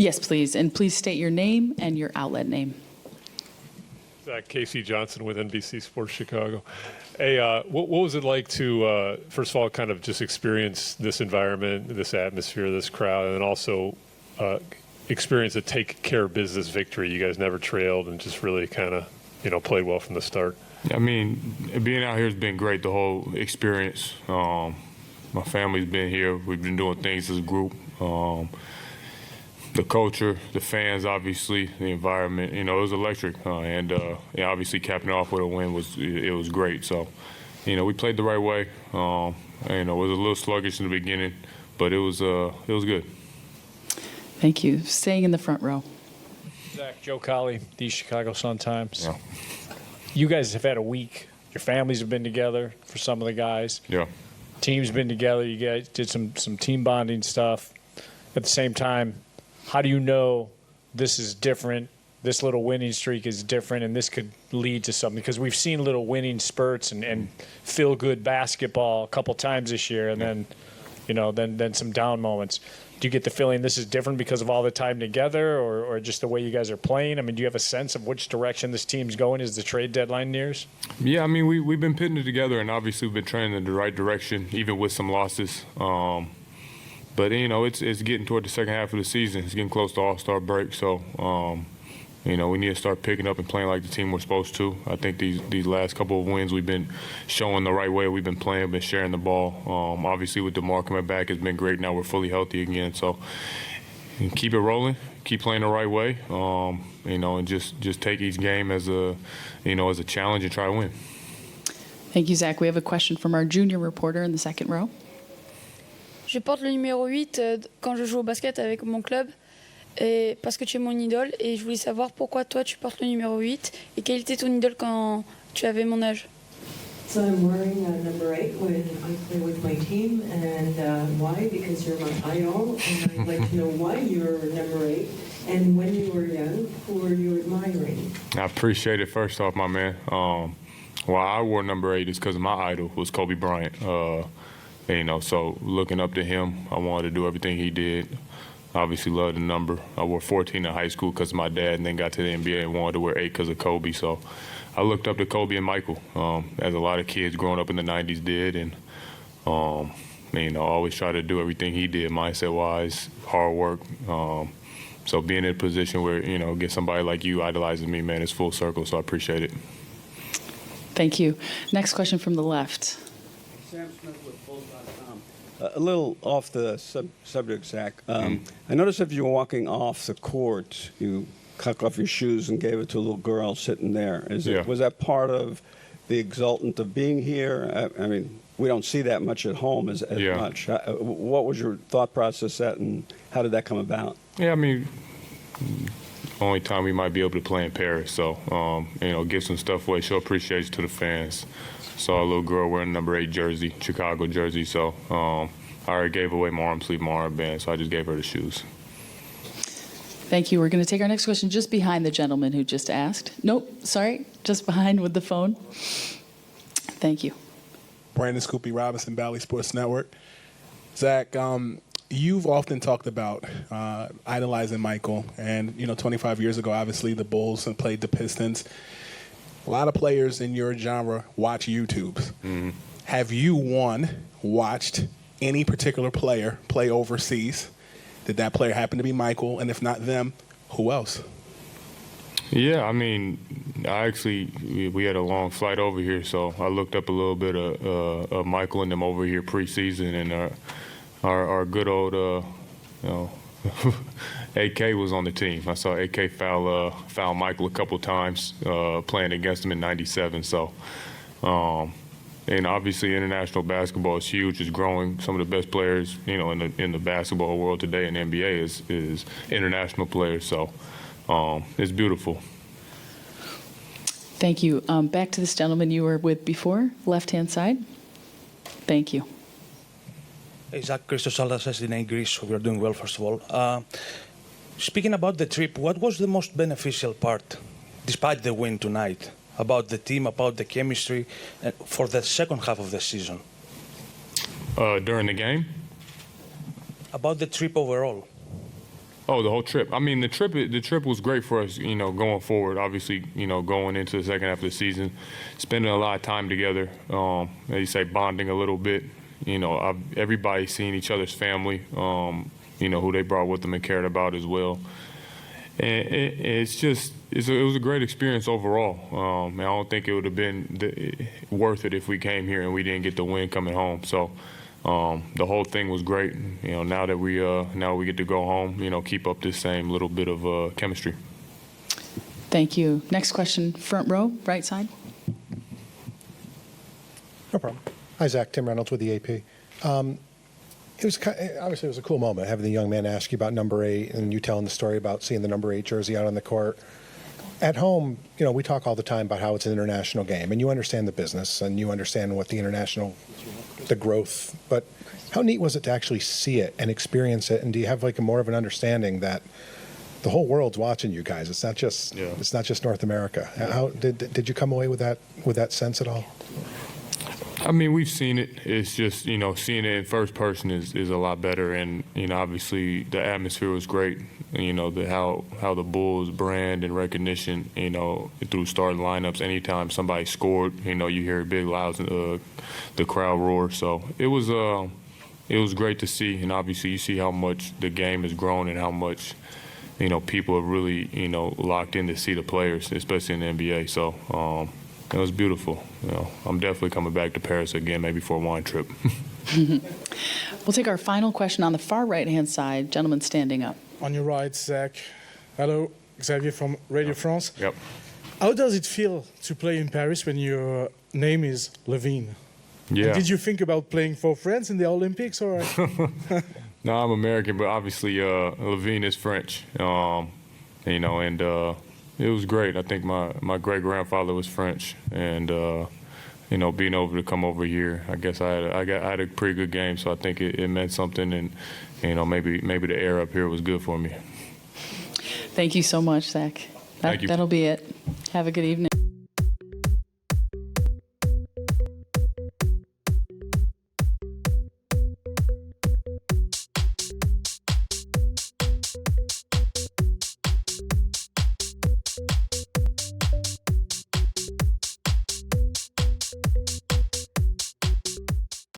Yes, please. And please state your name and your outlet name. Casey Johnson with NBC Sports Chicago. Hey, what was it like to, first of all, kind of just experience this environment, this atmosphere, this crowd, and then also experience a take care of business victory? You guys never trailed and just really kind of, played well from the start. I mean, being out here has been great, the whole experience. My family's been here. We've been doing things as a group. The culture, the fans, obviously, the environment, it was electric. And obviously capping off with a win was great. So, we played the right way. It was a little sluggish in the beginning, but it was good. Thank you. Staying in the front row. Zach, Joe Colley, the Chicago Sun-Times. Yeah. You guys have had a week. Your families have been together for some of the guys. Yeah. Team's been together. You guys did some team bonding stuff. At the same time, how do you know this is different, this little winning streak is different, and this could lead to something? Because we've seen little winning spurts and feel-good basketball a couple times this year, and then, then some down moments. Do you get the feeling this is different because of all the time together or just the way you guys are playing? I mean, do you have a sense of which direction this team's going as the trade deadline nears? Yeah, I mean, we've been putting it together, and obviously we've been trending in the right direction, even with some losses. But, it's getting toward the second half of the season. It's getting close to All-Star break. So, we need to start picking up and playing like the team we're supposed to. I think these last couple of wins, we've been showing the right way. We've been playing, been sharing the ball. Obviously, with DeMar coming back, it's been great. Now we're fully healthy again. So, keep it rolling, keep playing the right way, and just take each game as a challenge and try to win. Thank you, Zach. We have a question from our junior reporter in the second row. Je porte le numéro 8 quand je joue au basket avec mon club et parce que tu es mon idole et je voulais savoir pourquoi toi tu portes le numéro 8 et quel était ton idole quand tu avais mon âge. So I'm wearing number 8 when I play with my team, and why? Because you're my idol, and I'd like to know why you're number 8, and when you were young, who were you admiring? I appreciate it, first off, my man. Why I wore number 8 is because my idol was Kobe Bryant. So looking up to him, I wanted to do everything he did. Obviously loved the number. I wore 14 in high school because of my dad, and then got to the NBA and wanted to wear 8 because of Kobe. So I looked up to Kobe and Michael, as a lot of kids growing up in the 90s did, and always try to do everything he did, mindset-wise, hard work. So being in a position where, get somebody like you idolizing me, man, it's full circle, so I appreciate it. Thank you. Next question from the left. Sam Smith with Bulls.com. A little off the subject, Zach. I noticed if you were walking off the court, you cut off your shoes and gave it to a little girl sitting there. Was that part of the exultant of being here? I mean, we don't see that much at home as much. What was your thought process and how did that come about? Yeah, I mean, only time we might be able to play in Paris. So, give some stuff away, show appreciation to the fans. Saw a little girl wearing number 8 jersey, Chicago jersey. So I already gave away my arm sleeve, my armband, so I just gave her the shoes. Thank you. We're going to take our next question just behind the gentleman who just asked. Nope, sorry, just behind with the phone. Thank you. Brandon Scoopy Robinson, Bally Sports Network. Zach, you've often talked about idolizing Michael, and 25 years ago, obviously the Bulls and played the Pistons. A lot of players in your genre watch YouTubes. Mm-hmm. Have you, watched any particular player play overseas? Did that player happen to be Michael? And if not them, who else? Yeah, I mean, we had a long flight over here, so I looked up a little bit of Michael and them over here preseason, and our good old, AK was on the team. I saw AK foul Michael a couple times playing against him in '97. So, and obviously international basketball is huge. It's growing. Some of the best players, in the basketball world today in the NBA is international players. So, it's beautiful. Thank you. Back to this gentleman you were with before, left-hand side. Thank you. Hey, Zach, Christos Aldas in Greece. We are doing well, first of all. Speaking about the trip, what was the most beneficial part, despite the win tonight, about the team, about the chemistry, for the second half of the season? During the game? About the trip overall. Oh, the whole trip. I mean, the trip was great for us, going forward. Obviously, going into the second half of the season, spending a lot of time together. As you say, bonding a little bit. Everybody seeing each other's family, who they brought with them and cared about as well. And it was a great experience overall. I don't think it would have been worth it if we came here and we didn't get the win coming home. So the whole thing was great. Now that we get to go home, keep up this same little bit of chemistry. Thank you. Next question, front row, right side. No problem. Hi, Zach. Tim Reynolds with the AP. Obviously, it was a cool moment having the young man ask you about number 8 and you telling the story about seeing the number 8 jersey out on the court. At home, we talk all the time about how it's an international game, and you understand the business and you understand what the growth. But how neat was it to actually see it and experience it? And do you have more of an understanding that the whole world's watching you guys? It's not just North America. How did you come away with that sense at all? I mean, we've seen it. It's just, seeing it in first person is a lot better. And, obviously the atmosphere was great. How the Bulls brand and recognition, through starting lineups, anytime somebody scored, you hear big loud, the crowd roar. So it was great to see. And obviously you see how much the game has grown and how much, people have really, locked in to see the players, especially in the NBA. So, it was beautiful. I'm definitely coming back to Paris again, maybe for a wine trip. We'll take our final question on the far right-hand side. Gentleman standing up. On your right, Zach. Hello, Xavier from Radio France. Yep. How does it feel to play in Paris when your name is LaVine? Yeah. And did you think about playing for France in the Olympics? Or? No, I'm American, but obviously LaVine is French. It was great. I think my great-grandfather was French, and being able to come over here, I guess I had a pretty good game, so I think it meant something, and maybe the air up here was good for me. Thank you so much, Zach. Thank you. That'll be it. Have a good evening.